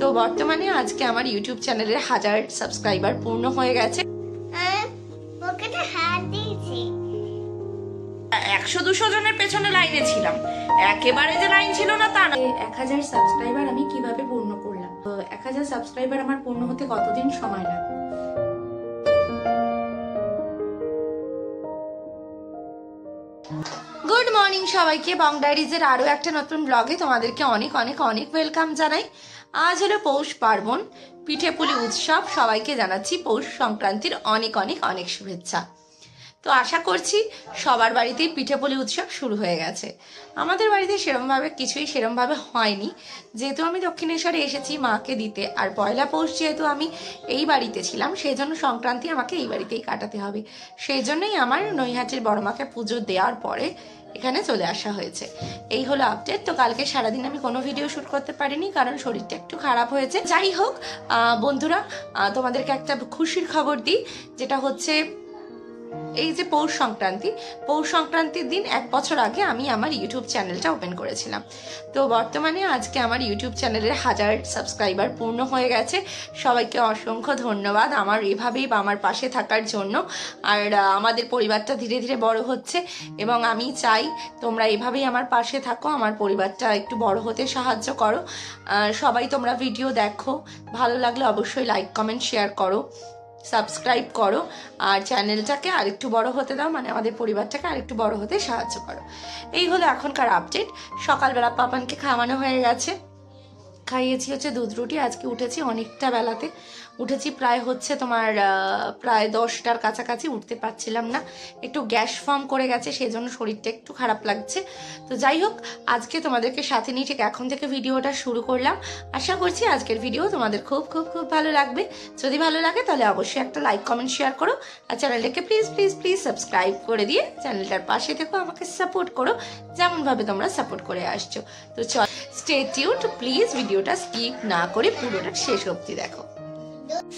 তো বর্তমানে আজকে আমার ইউটিউব চ্যানেলের 1000 সাবস্ক্রাইবার পূর্ণ হয়ে গেছে। 100-200 জনের পেছনে লাইনে ছিলাম, একেবারে যে লাইন ছিল না তা না। 1000 সাবস্ক্রাইবার আমি কিভাবে পূর্ণ করলাম? 1000 সাবস্ক্রাইবার আমার পূর্ণ হতে কতদিন সময় লাগবে? গুড মর্নিং সবাইকে, বং ডায়েরিজের আরো একটা নতুন ব্লগে তোমাদেরকে অনেক অনেক অনেক ওয়েলকাম জানাই। আজ হলো পৌষ পার্বণ, পিঠেপুলি উৎসব। সবাইকে জানাচ্ছি পৌষ সংক্রান্তির অনেক অনেক অনেক শুভেচ্ছা। তো আশা করছি সবার বাড়িতেই পিঠেপুলি উৎসব শুরু হয়ে গেছে। আমাদের বাড়িতে সেরমভাবে হয়নি, যেহেতু আমি দক্ষিণেশ্বরে এসেছি মাকে দিতে, আর পয়লা পৌষ যেহেতু আমি এই বাড়িতে ছিলাম, সেই জন্য সংক্রান্তি আমাকে এই বাড়িতেই কাটাতে হবে। সেই জন্যই আমার নৈহাটির বড় মাকে পুজো দেওয়ার পরে এখানে চলে আসা হয়েছে। এই হলো আপডেট। তো কালকে সারাদিন আমি কোনো ভিডিও শ্যুট করতে পারিনি, কারণ শরীরটা একটু খারাপ হয়েছে। যাই হোক বন্ধুরা, তোমাদেরকে একটা খুশির খবর দিই, যেটা হচ্ছে এই যে পৌষ সংক্রান্তির দিন 1 বছর আগে আমি আমার ইউটিউব চ্যানেলটা ওপেন করেছিলাম। তো বর্তমানে আজকে আমার ইউটিউব চ্যানেলের 1000 সাবস্ক্রাইবার পূর্ণ হয়ে গেছে। সবাইকে অসংখ্য ধন্যবাদ আমার এভাবেই আমার পাশে থাকার জন্য। আর আমাদের পরিবারটা ধীরে ধীরে বড় হচ্ছে, এবং আমি চাই তোমরা এভাবেই আমার পাশে থাকো, আমার পরিবারটা একটু বড় হতে সাহায্য করো। সবাই তোমরা ভিডিও দেখো, ভালো লাগলে অবশ্যই লাইক কমেন্ট শেয়ার করো, সাবস্ক্রাইব করো, আর চ্যানেলটাকে আরেকটু বড় হতে দাও, মানে আমাদের পরিবারটাকে আরেকটু বড় হতে সাহায্য করো। এই হলো এখনকার আপডেট। সকালবেলা পাপানকে খাওয়ানো হয়ে গেছে, খাইয়েছি হচ্ছে দুধ রুটি। আজকে উঠেছি অনেকটা বেলাতে, উঠেছি প্রায় প্রায় 10টার কাছাকাছি। উঠতে পারছিলাম না, একটু গ্যাস ফর্ম করে গেছে, সেই জন্য শরীরটা একটু খারাপ লাগছে। তো যাই হোক, আজকে তোমাদেরকে সাথে নিয়ে ঠিক এখন থেকে ভিডিওটা শুরু করলাম। আশা করছি আজকের ভিডিও তোমাদের খুব খুব খুব ভালো লাগবে। যদি ভালো লাগে তাহলে অবশ্যই একটা লাইক কমেন্ট শেয়ার করো, আর চ্যানেলটাকে প্লিজ প্লিজ প্লিজ সাবস্ক্রাইব করে দিয়ে চ্যানেলটার পাশে থেকো, আমাকে সাপোর্ট করো যেমনভাবে তোমরা সাপোর্ট করে আসছো। তো চল, স্টে টিউনড প্লিজ, ভিডিওটা স্কিপ না করে পুরোটা শেষ অবধি দেখো।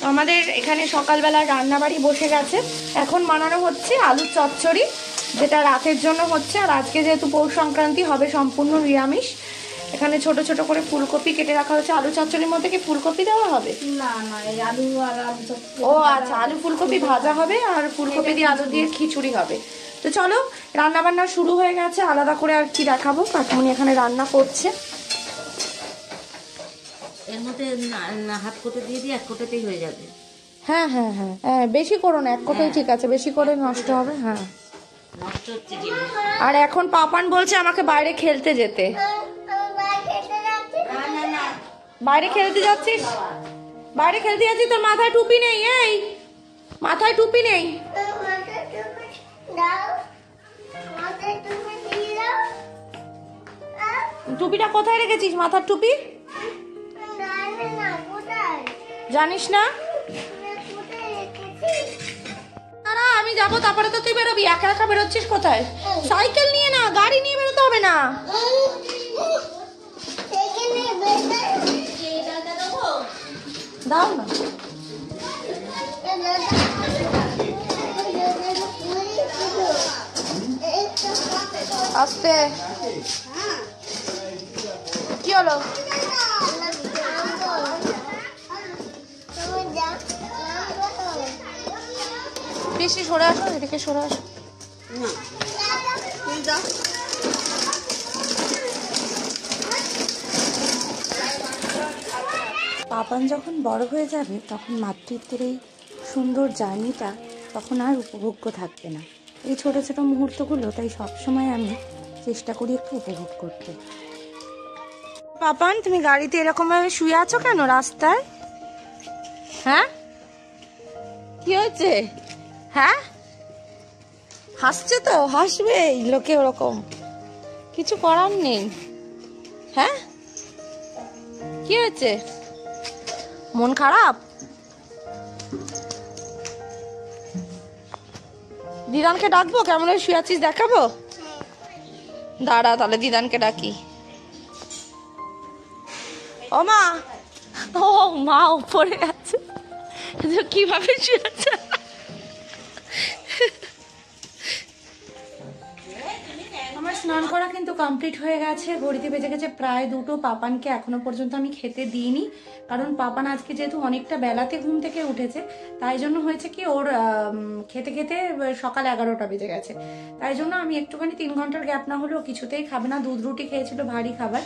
আমাদের এখানে সকালবেলা রান্নাবাড়ি বসে গেছে। এখন বানানো হচ্ছে আলুর চচ্চড়ি, যেটা রাতের জন্য হচ্ছে। আর আজকে যেহেতু পৌষ সংক্রান্তি, হবে সম্পূর্ণ নিরামিষ। এখানে ছোট ছোট করে ফুলকপি কেটে রাখা হচ্ছে। আলু চচ্চড়ির মধ্যে কি ফুলকপি দেওয়া হবে? না না, এই আলু আর আলু চচ্চড়ি। ও আচ্ছা, আলু ফুলকপি ভাজা হবে, আর ফুলকপি দিয়ে আলু দিয়ে খিচুড়ি হবে। তো চলো, রান্না বান্না শুরু হয়ে গেছে। আলাদা করে আর কি দেখাবো, কাকিমণি এখানে রান্না করছে। এর মধ্যে হাফ কোটে দিয়ে দিই, 1 কোটেতেই হয়ে যাবে। হ্যাঁ হ্যাঁ হ্যাঁ হ্যাঁ, বেশি করো না, 1 কোটাই ঠিক আছে, বেশি করে নষ্ট হবে। হ্যাঁ, নষ্ট হচ্ছে জিনিস। আর এখন পাপান বলছে আমাকে বাইরে খেলতে যেতে। বাইরে খেলতে যাচ্ছিস? বাইরে খেলতে যাচ্ছিস? তোর মাথায় টুপি নেই? এই মাথায় টুপি নেই? টুপিটা কোথায় রেখেছিস? মাথার টুপি জানিস না? আমি যাবো, তারপরে তো তুই বেরোবি। একা একা বেরোচ্ছিস কোথায়? সাইকেল নিয়ে না, গাড়ি নিয়ে বেরোতে হবে না। দাও না। আস্তে। কি হলো? বেশি সরে আসো, এদিকে সরে আসো। পাপান যখন বড় হয়ে যাবে, তখন মাতৃত্বের এই সুন্দর জার্নিটা তখন আর উপভোগ্য থাকবে না। এই ছোট ছোট মুহূর্তগুলো তাই সবসময় আমি চেষ্টা করি একটু উপভোগ করতে। পাপান, তুমি গাড়িতে এরকম ভাবে শুয়ে আছো কেন রাস্তায়? হ্যাঁ, কি হয়েছে? হ্যাঁ, হাসছে তো, হাসবে লোকে, ওরকম কিছু করার নেই। হ্যাঁ, কি হয়েছে? মন খারাপ? দিদানকে ডাকবো? কেমন শুয়ে আছিস দেখাবো? দাঁড়া তাহলে দিদানকে ডাকি। ও মা, ও মা উপরে আছে, কিভাবে শুয়ে আছে? স্নান করা কিন্তু কমপ্লিট হয়ে গেছে, ঘড়িতে বেজে গেছে প্রায় 2টো। পাপানকে এখনো পর্যন্ত আমি খেতে দিইনি, কারণ পাপান আজকে যেহেতু অনেকটা বেলাতে ঘুম থেকে উঠেছে, তাই জন্য হয়েছে কি ওর খেতে খেতে সকাল 11টা বেজে গেছে। তাই জন্য আমি একটুখানি 3 ঘন্টার গ্যাপ না হলেও কিছুতেই খাবে না, দুধ রুটি খেয়েছিল, ভারী খাবার।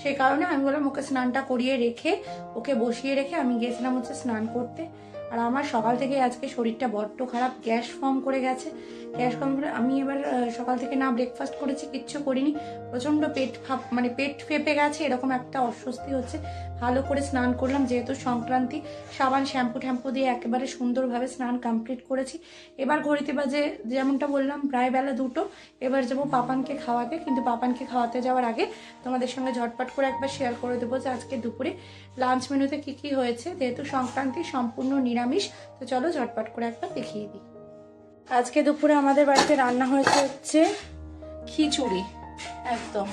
সেই কারণে আমি বললাম ওকে স্নানটা করিয়ে রেখে, ওকে বসিয়ে রেখে আমি গিয়েছিলাম হচ্ছে স্নান করতে। আর আমার সকাল থেকে আজকে শরীরটা বড্ড খারাপ, গ্যাস ফর্ম করে গেছে। গ্যাস ফর্ম করে আমি এবার সকাল থেকে না ব্রেকফাস্ট করেছি, কিচ্ছু করিনি, প্রচণ্ড পেট ফেপে গেছে, এরকম একটা অস্বস্তি হচ্ছে। ভালো করে স্নান করলাম, যেহেতু সংক্রান্তি, সাবান শ্যাম্পু দিয়ে একেবারে সুন্দরভাবে স্নান কমপ্লিট করেছি। এবার ঘড়িতে বাজে যেমনটা বললাম প্রায় বেলা 2টো। এবার যাবো পাপানকে খাওয়াতে, কিন্তু পাপানকে খাওয়াতে যাওয়ার আগে তোমাদের সঙ্গে ঝটপট করে একবার শেয়ার করে দেবো যে আজকে দুপুরে লাঞ্চ মেনুতে কি হয়েছে। যেহেতু সংক্রান্তি, সম্পূর্ণ নিরামিষ, তো চলো ঝটপট করে একবার দেখিয়ে দিই। আজকে দুপুরে আমাদের বাড়িতে রান্না হয়েছে হচ্ছে খিচুড়ি, একদম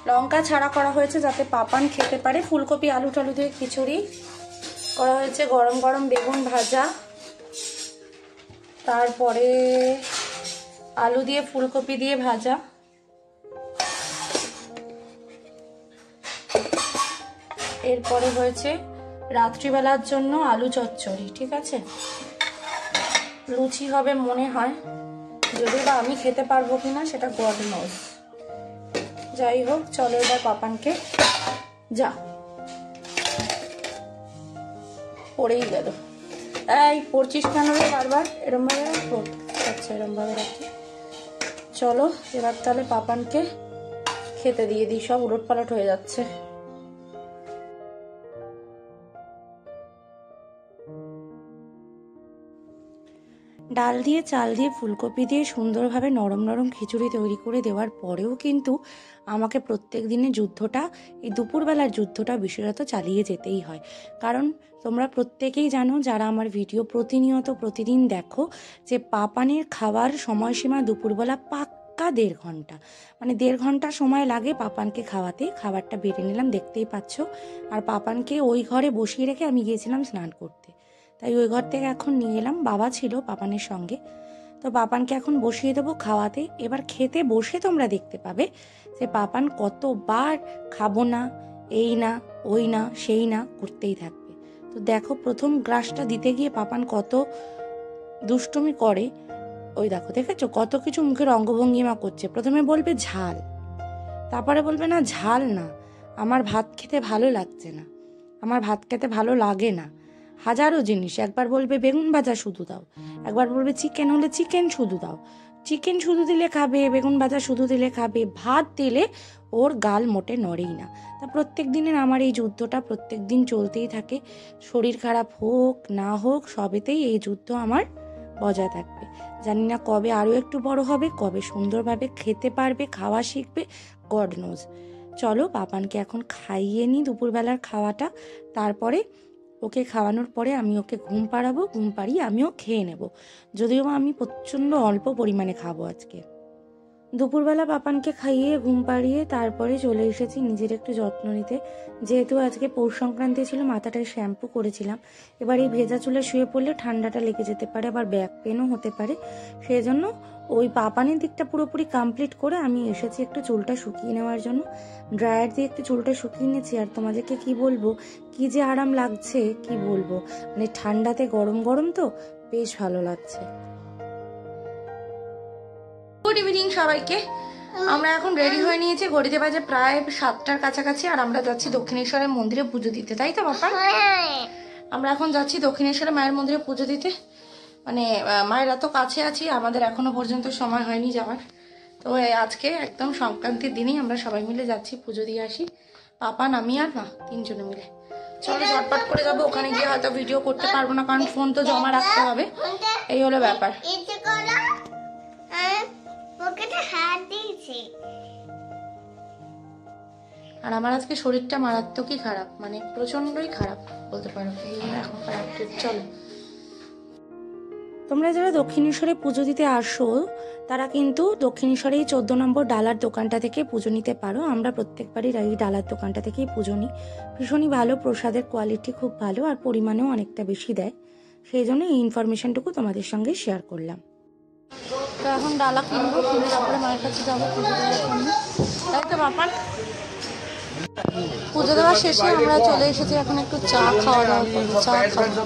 লঙ্কা ছাড়া করা হয়েছে যাতে পাপান খেতে পারে। ফুলকপি আলু টালু দিয়ে খিচুড়ি করা হয়েছে, গরম গরম বেগুন ভাজা, তারপরে আলু দিয়ে ফুলকপি দিয়ে ভাজা, এরপরে হয়েছে রাত্রিবেলার জন্য আলু চচ্চড়ি। ঠিক আছে, লুচি হবে মনে হয়, যদি বা আমি খেতে পারবো কিনা সেটা গড নোজ। যাই হোক, চলো এবার পাপানকে যা পড়েই গেল। এই পড়ছিস কেন রে বারবার? এরম ভাবে রাখবো? আচ্ছা, এরম ভাবে রাখি। চলো এবার তাহলে পাপানকে খেতে দিয়ে দিই, সব উলট পালট হয়ে যাচ্ছে। ডাল দিয়ে, চাল দিয়ে, ফুলকপি দিয়ে সুন্দরভাবে নরম নরম খিচুড়ি তৈরি করে দেওয়ার পরেও কিন্তু আমাকে প্রত্যেক দিনের যুদ্ধটা, এই দুপুরবেলার যুদ্ধটা বিশেষত চালিয়ে যেতেই হয়। কারণ তোমরা প্রত্যেকেই জানো, যারা আমার ভিডিও প্রতিদিন দেখো, যে পাপানের খাবার সময়সীমা দুপুরবেলা পাক্কা 1.5 ঘন্টা, মানে 1.5 ঘন্টা সময় লাগে পাপানকে খাওয়াতে। খাবারটা বেড়ে নিলাম, দেখতেই পাচ্ছ। আর পাপানকে ওই ঘরে বসিয়ে রেখে আমি গিয়েছিলাম স্নান করতে, তাই ওই ঘর থেকে এখন নিয়ে এলাম। বাবা ছিল পাপানের সঙ্গে, তো পাপানকে এখন বসিয়ে দেবো খাওয়াতে। এবার খেতে বসে তোমরা দেখতে পাবে যে পাপান কতবার খাবো না, এই না, ওই না, সেই না করতেই থাকবে। তো দেখো, প্রথম গ্রাসটা দিতে গিয়ে পাপান কত দুষ্টুমি করে, ওই দেখো, দেখেছো কত কিছু মুখের অঙ্গভঙ্গিমা করছে। প্রথমে বলবে ঝাল, তারপরে বলবে না ঝাল না, আমার ভাত খেতে ভালো লাগছে না, আমার ভাত খেতে ভালো লাগে না, হাজারো জিনিস। একবার বলবে বেগুন ভাজা শুধু দাও, একবার বলবে চিকেন হলে চিকেন শুধু দাও, চিকেন শুধু দিলে খাবে, বেগুন ভাজা শুধু দিলে খাবে, ভাত দিলে ওর গাল মোটে নড়েই না। তা প্রত্যেক দিনের আমার এই যুদ্ধটা প্রত্যেক দিন চলতেই থাকে। শরীর খারাপ হোক না হোক, সবেতেই এই যুদ্ধ আমার বজায় থাকবে। জানি না কবে আরও একটু বড় হবে, কবে সুন্দরভাবে খেতে পারবে, খাওয়া শিখবে, গড নোজ। চলো পাপানকে এখন খাইয়ে নিই দুপুরবেলার খাওয়াটা, তারপরে ওকে খাওয়ানোর পরে আমি ওকে ঘুম পাড়াবো, ঘুম পাড়িয়ে আমিও খেয়ে নেব। যদিও আমি প্রচণ্ড অল্প পরিমাণে খাবো আজকে। দুপুরবেলা পাপানকে খাইয়ে ঘুম পাড়িয়ে তারপরে চলে এসেছি নিজের একটু যত্ন নিতে। যেহেতু আজকে পৌষ সংক্রান্তি ছিল, মাথাটায় শ্যাম্পু করেছিলাম। এবার এই ভেজা চুলে শুয়ে পড়লে ঠান্ডাটা লেগে যেতে পারে, আবার ব্যাক পেনও হতে পারে। সেই জন্য ওই পাপানের দিকটা পুরোপুরি কমপ্লিট করে আমি এসেছি একটু চুলটা শুকিয়ে নেওয়ার জন্য। ড্রায়ার দিয়ে একটু চুলটা শুকিয়ে নিয়েছি। আর তোমাদেরকে কি বলবো, কি যে আরাম লাগছে কি বলবো, মানে ঠান্ডাতে গরম গরম তো বেশ ভালো লাগছে। গুড ইভিনিং সবাইকে। আমরা এখন রেডি হয়ে নিয়েছি, ঘড়িতে বাজে প্রায় 7টার কাছাকাছি, আর আমরা যাচ্ছি দক্ষিণেশ্বরের মন্দিরে পুজো দিতে, তাই তো বাপা? আমরা এখন যাচ্ছি দক্ষিণেশ্বরের মায়ের মন্দিরে পুজো দিতে। মানে মায়ের এত কাছে আছি, আমাদের এখনো পর্যন্ত সময় হয়নি যাওয়ার। তো আজকে একদম সংক্রান্তির দিনেই আমরা সবাই মিলে যাচ্ছি পুজো দিয়ে আসি, পাপান, আমি আর মা, 3 জনে মিলে। চলো ঝটপট করে যাবো। ওখানে গিয়ে হয়তো ভিডিও করতে পারবো না, কারণ ফোন তো জমা রাখতে হবে, এই হলো ব্যাপার। আর আমার আজকে শরীরটা মারাত্মকই খারাপ, মানে প্রচন্ডই খারাপ বলতে পারো। এই এখন চলো। তোমরা যারা দক্ষিণেশ্বরে পুজো দিতে আসো, তারা কিন্তু দক্ষিণেশ্বরে 14 নম্বর ডালার দোকানটা থেকে পুজো নিতে পারো। আমরা প্রত্যেকবারই এই ডালার দোকানটা থেকেই পুজো নিই। ভীষণই ভালো, প্রসাদের কোয়ালিটি খুব ভালো, আর পরিমাণেও অনেকটা বেশি দেয়। সেই জন্য এই ইনফরমেশনটুকু তোমাদের সঙ্গে শেয়ার করলাম। তো এখন ডালা কিনবো, কিনে তারপরে মায়ের কাছে যাবো পুজো দেওয়ার জন্য, তাই তো বাপান? পুজো দেওয়া শেষে আমরা চলে এসেছি, এখন একটু চা খাওয়া দাওয়া করবো, চা খাবো।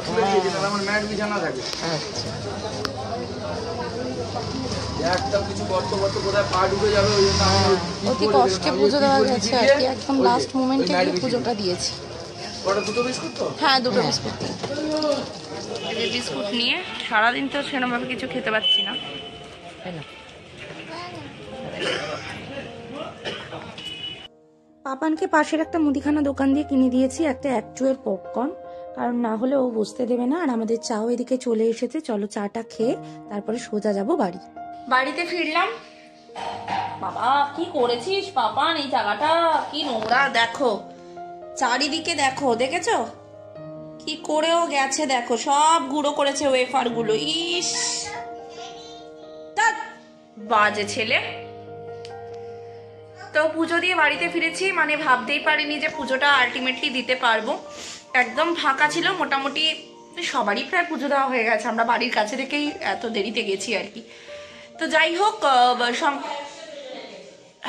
অতি কষ্টে পুজো দেওয়া গেছে আর কি, একদম লাস্ট মোমেন্টে গিয়ে পুজোটা দিয়েছি। হ্যাঁ, দুটো বিস্কুট। বিস্কুট নিয়ে সারাদিন তো সেরকমভাবে কিছু খেতে পাচ্ছি না। পাপানকে পাশের একটা মুদিখানা দোকান দিয়ে কিনে দিয়েছি একটা 1 চুয়ের পপকর্ন, কারণ না হলে ও বসতে দেবে না। আর আমাদের চাও এদিকে চলে এসেছে, চলো চাটা খেয়ে তারপরে সোজা যাব বাড়ি। বাড়িতে ফিরলাম। বাবা কি করেছিস পাপান, এই জায়গাটা কি নোংরা, দেখো চারিদিকে, দেখো দেখেছো কি করেও গেছে, দেখো সব গুঁড়ো করেছে ওয়েফার গুলো। ইস বাজে ছেলে। তো পুজো দিয়ে বাড়িতে ফিরেছি, মানে ভাবতেই পারিনি যে পুজোটা আলটিমেটলি দিতে পারবো। একদম ফাঁকা ছিল, মোটামুটি সবারই প্রায় পুজো দেওয়া হয়ে গেছে, আমরা বাড়ির কাছে থেকেই এত দেরিতে গেছি আর কি। তো যাই হোক,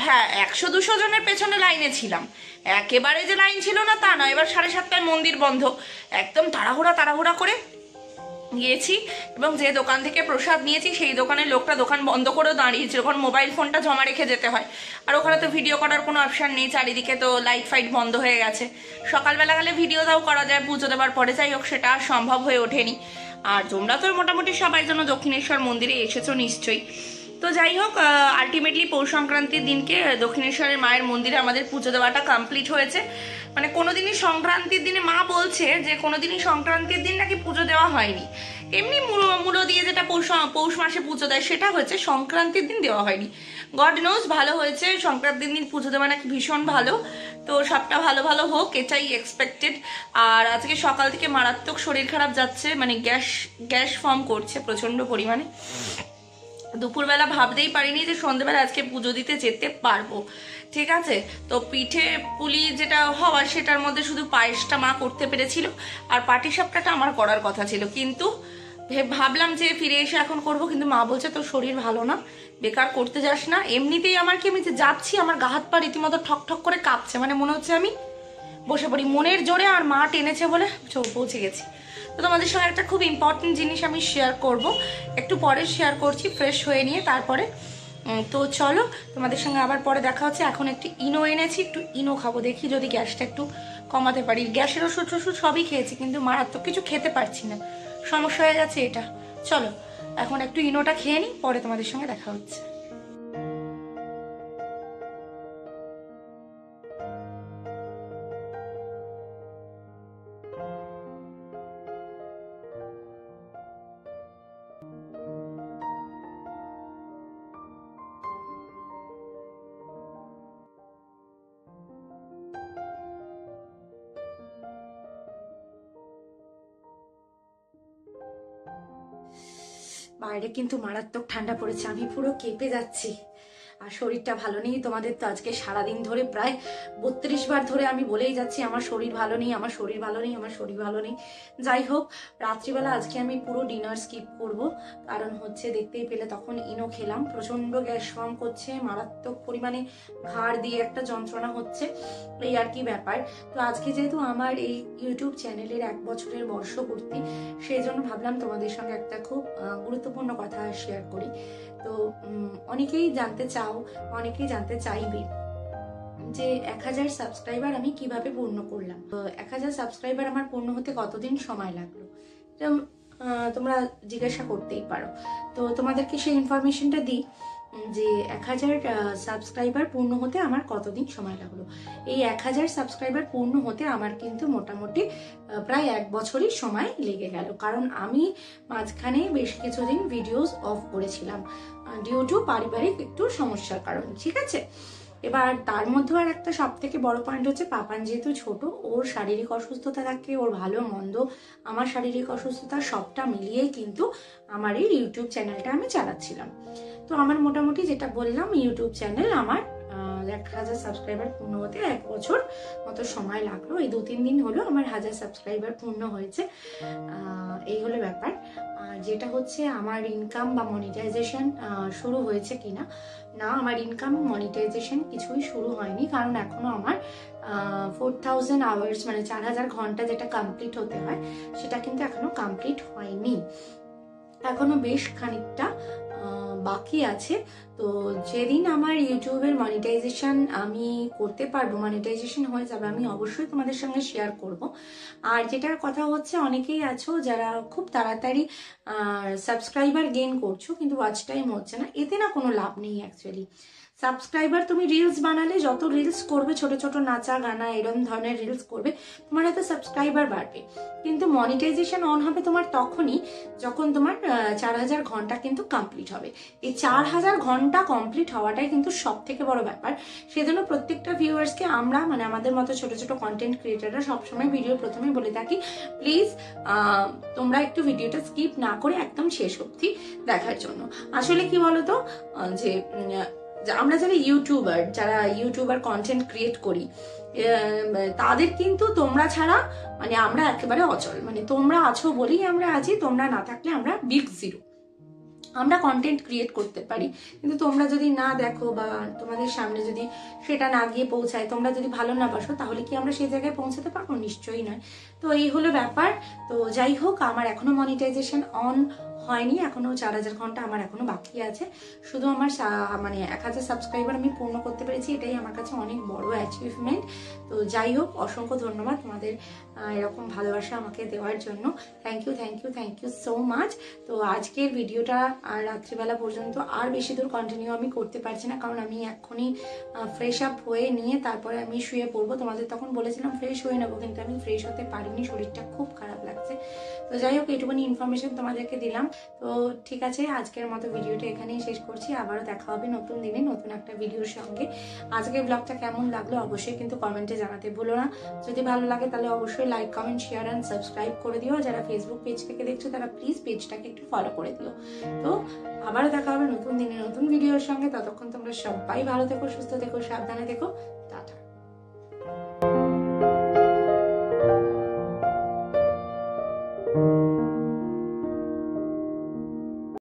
হ্যাঁ 100-200 জনের পেছনে লাইনে ছিলাম, একেবারে যে লাইন ছিল না তা নয়। এবার 7:30টায় মন্দির বন্ধ, একদম তাড়াহুড়া করে গিয়েছি, এবং যে দোকান থেকে প্রসাদ নিয়েছি সেই দোকানের লোকটা দোকান বন্ধ করেও দাঁড়িয়েছিল, কারণ মোবাইল ফোনটা জমা রেখে যেতে হয়, আর ওখানে তো ভিডিও করার কোনো অপশান নেই, চারিদিকে তো লাইট ফাইট বন্ধ হয়ে গেছে। সকালবেলা গেলে ভিডিওটাও করা যায় পুজো দেওয়ার পরে, যাই হোক সেটা আর সম্ভব হয়ে ওঠেনি। আর তোমরা তো মোটামুটি সবাই জন্য দক্ষিণেশ্বর মন্দিরে এসেছো নিশ্চয়ই। তো যাই হোক, আলটিমেটলি পৌষ সংক্রান্তির দিনকে দক্ষিণেশ্বরের মায়ের মন্দিরে আমাদের পুজো দেওয়াটা কমপ্লিট হয়েছে। মানে কোনোদিনই সংক্রান্তির দিনে মা বলছে যে কোনোদিনই সংক্রান্তির দিন নাকি পুজো দেওয়া হয়নি, এমনি মূলো দিয়ে যেটা পৌষ মাসে পুজো দেয় সেটা হচ্ছে, সংক্রান্তির দিন দেওয়া হয়নি। গড নোজ ভালো হয়েছে, সংক্রান্তির দিন পুজো দেওয়া নাকি ভীষণ ভালো। তো সবটা ভালো ভালো হোক, এটাই এক্সপেক্টেড। আর আজকে সকাল থেকে মারাত্মক শরীর খারাপ যাচ্ছে, মানে গ্যাস ফর্ম করছে প্রচন্ড পরিমাণে। দুপুরবেলা ভাবতেই পারিনি যে সন্ধ্যেবেলা আজকে পুজো দিতে যেতে পারবো, ঠিক আছে। তো পিঠে পুলি যেটা হওয়ার সেটার মধ্যে শুধু পায়েসটা মা করতে পেরেছিল, আর পাটিসাপটাটা আমার করার কথা ছিল, কিন্তু ভাবলাম যে ফিরে এসে এখন করব, কিন্তু মা বলছে তোর শরীর ভালো না, বেকার করতে যাস না। এমনিতেই আমার কি, আমি যে যাচ্ছি আমার গা হাত পা রীতিমতো ঠক ঠক করে কাঁপছে, মানে মনে হচ্ছে আমি বসে পড়ি মনের জোরে, আর মা টেনেছে বলে পৌঁছে গেছি। তো তোমাদের সঙ্গে একটা খুব ইম্পর্টেন্ট জিনিস আমি শেয়ার করব, একটু পরে শেয়ার করছি ফ্রেশ হয়ে নিয়ে তারপরে। তো চলো তোমাদের সঙ্গে আবার পরে দেখা হচ্ছে। এখন একটু ইনো এনেছি, একটু ইনো খাবো, দেখি যদি গ্যাসটা একটু কমাতে পারি। গ্যাসের ওষুধ সবই খেয়েছি, কিন্তু মারাত্মক কিছু খেতে পারছি না, সমস্যা হয়ে গেছে এটা। চলো এখন একটু ইনোটা খেয়ে নিই, পরে তোমাদের সঙ্গে দেখা হচ্ছে। বাইরে কিন্তু মারাত্মক ঠান্ডা পড়েছে, আমি পুরো কেঁপে যাচ্ছি, আর শরীরটা ভালো নেই। তোমাদের তো আজকে সারাদিন ধরে প্রায় 32 বার ধরে আমি বলেই যাচ্ছি আমার শরীর ভালো নেই, আমার শরীর ভালো নেই, আমার শরীর ভালো নেই। যাই হোক, রাত্রিবেলা আজকে আমি পুরো ডিনার স্কিপ করব, কারণ হচ্ছে দেখতেই পেলে তখন ইনো খেলাম, প্রচন্ড গ্যাস ফর্ম করছে, মারাত্মক পরিমাণে ঘাড় দিয়ে একটা যন্ত্রণা হচ্ছে, এই আর কি ব্যাপার। তো আজকে যেহেতু আমার এই ইউটিউব চ্যানেলের 1 বছরের বর্ষপূর্তি, সেই জন্য ভাবলাম তোমাদের সঙ্গে একটা খুব গুরুত্বপূর্ণ কথা শেয়ার করি। তো অনেকেই জানতে চাও, অনেকেই জানতে চাইবে যে 1000 সাবস্ক্রাইবার আমি কিভাবে পূর্ণ করলাম। 1000 সাবস্ক্রাইবার আমার পূর্ণ হতে কতদিন সময় লাগলো, তোমরা জিজ্ঞাসা করতেই পারো। তো তোমাদেরকে সেই ইনফরমেশনটা দিই যে 1000 সাবস্ক্রাইবার পূর্ণ হতে আমার কতদিন সময় লাগলো। এই 1000 সাবস্ক্রাইবার পূর্ণ হতে আমার কিন্তু মোটামুটি প্রায় 1 বছরই সময় লেগে গেল, কারণ আমি মাঝখানে বেশ কিছুদিন ভিডিওস অফ করেছিলাম ডিউ টু পারিবারিক একটু সমস্যার কারণে, ঠিক আছে। এবার তার মধ্যে আর একটা সব থেকে বড় পয়েন্ট হচ্ছে, পাপান যেহেতু ছোট, ওর শারীরিক অসুস্থতা থাকে, ওর ভালো মন্দ, আমার শারীরিক অসুস্থতা, সবটা মিলিয়েই কিন্তু আমার এই ইউটিউব চ্যানেলটা আমি চালাচ্ছিলাম। তো আমার মোটামুটি যেটা বললাম, ইউটিউব চ্যানেল আমার 1000 সাবস্ক্রাইবার পূর্ণ হতে 1 বছর মতো সময় লাগলো। এই 2-3 দিন হলো আমার 1000 সাবস্ক্রাইবার পূর্ণ হয়েছে। এই হলো ব্যাপার। আর যেটা হচ্ছে আমার ইনকাম বা মনিটাইজেশন শুরু হয়েছে কিনা, না, আমার ইনকাম মনিটাইজেশন কিছুই শুরু হয়নি, কারণ এখনো আমার 4000 আওয়ার্স মানে 4000 ঘন্টা যেটা কমপ্লিট হতে হয় সেটা কিন্তু এখনো কমপ্লিট হয়নি, এখনো বেশ খানিকটা বাকি আছে। তো যেদিন আমার ইউটিউবের মনিটাইজেশন আমি করতে পারবো, মনিটাইজেশন হয়ে যাবে, আমি অবশ্যই তোমাদের সঙ্গে শেয়ার করব। আর যেটার কথা হচ্ছে, অনেকেই আছো যারা খুব তাড়াতাড়ি সাবস্ক্রাইবার গেইন করছো কিন্তু ওয়াচ টাইম হচ্ছে না, এতে না কোনো লাভ নেই অ্যাকচুয়ালি। সাবস্ক্রাইবার, তুমি রিলস বানালে, যত রিলস করবে, ছোট ছোট নাচা গানা এরকম ধরনের রিলস করবে, তোমার এত সাবস্ক্রাইবার বাড়বে। কিন্তু মনিটাইজেশন অন হবে তোমার তখনই যখন তোমার 4000 ঘন্টা কিন্তু কমপ্লিট হবে। এই 4000 ঘন্টা কমপ্লিট হওয়াটাই কিন্তু সব থেকে বড় ব্যাপার। সেজন্য প্রত্যেকটা ভিউয়ার্সকে আমরা, মানে আমাদের মতো ছোট ছোট কন্টেন্ট ক্রিয়েটাররা সবসময় ভিডিও প্রথমে বলে থাকি, প্লিজ তোমরা একটু ভিডিওটা স্কিপ না করে একদম শেষ অবধি দেখার জন্য। আসলে কি বলতো, যে আমরা যারা ইউটিউবার কন্টেন্ট ক্রিয়েট করি, তাদের কিন্তু তোমরা ছাড়া মানে আমরা একেবারে অচল। মানে তোমরা আছো বলেই আমরা আছি, তোমরা না থাকলে আমরা বিগ জিরো। আমরা কন্টেন্ট ক্রিয়েট করতে পারি, কিন্তু তোমরা যদি না দেখো বা তোমাদের সামনে যদি সেটা না গিয়ে পৌঁছায়, তোমরা যদি ভালো না বাসো, তাহলে কি আমরা সেই জায়গায় পৌঁছাতে পারবো? নিশ্চয়ই নয়। তো এই হলো ব্যাপার। তো যাই হোক, আমার এখনো মনিটাইজেশন অন হয়নি, এখনো 4000 ঘন্টা আমার এখনো বাকি আছে। শুধু আমার মানে 1000 সাবস্ক্রাইবার আমি পূর্ণ করতে পেরেছি, এটাই আমার কাছে অনেক বড় অ্যাচিভমেন্ট। তো যাই হোক, অসংখ্য ধন্যবাদ তোমাদের এরকম ভালোবাসা আমাকে দেওয়ার জন্য। Thank you so much. তো আজকের ভিডিওটা আর রাত্রিবেলা পর্যন্ত আর বেশি দূর কন্টিনিউ আমি করতে পারছি না, কারণ আমি এক্ষুনি ফ্রেশ আপ হয়ে নিয়ে তারপরে আমি শুয়ে পড়বো। তোমাদের তখন বলেছিলাম ফ্রেশ হয়ে নেবো, কিন্তু আমি ফ্রেশ হতে পারিনি, শরীরটা খুব খারাপ লাগছে। তো যাই হোক, এইটুকুনি ইনফরমেশন তোমাদেরকে দিলাম। তো ঠিক আছে, আজকের মতো ভিডিওটা এখানেই শেষ করছি। আবারও দেখা হবে নতুন দিনে নতুন একটা ভিডিওর সঙ্গে। আজকের ব্লগটা কেমন লাগলো অবশ্যই কিন্তু কমেন্টে জানাতে ভুলো না। যদি ভালো লাগে তাহলে অবশ্যই like, comment, share and subscribe করে দিও। যারা ফেসবুক পেজ থেকে দেখছো তারা প্লিজ পেজটাকে একটু ফলো করে দিও। তো আবারও দেখা হবে নতুন দিনে নতুন ভিডিওর সঙ্গে। ততক্ষণ তোমরা সবাই ভালো থেকো, সুস্থ থেকো, সাবধানে থেকো। টাটা।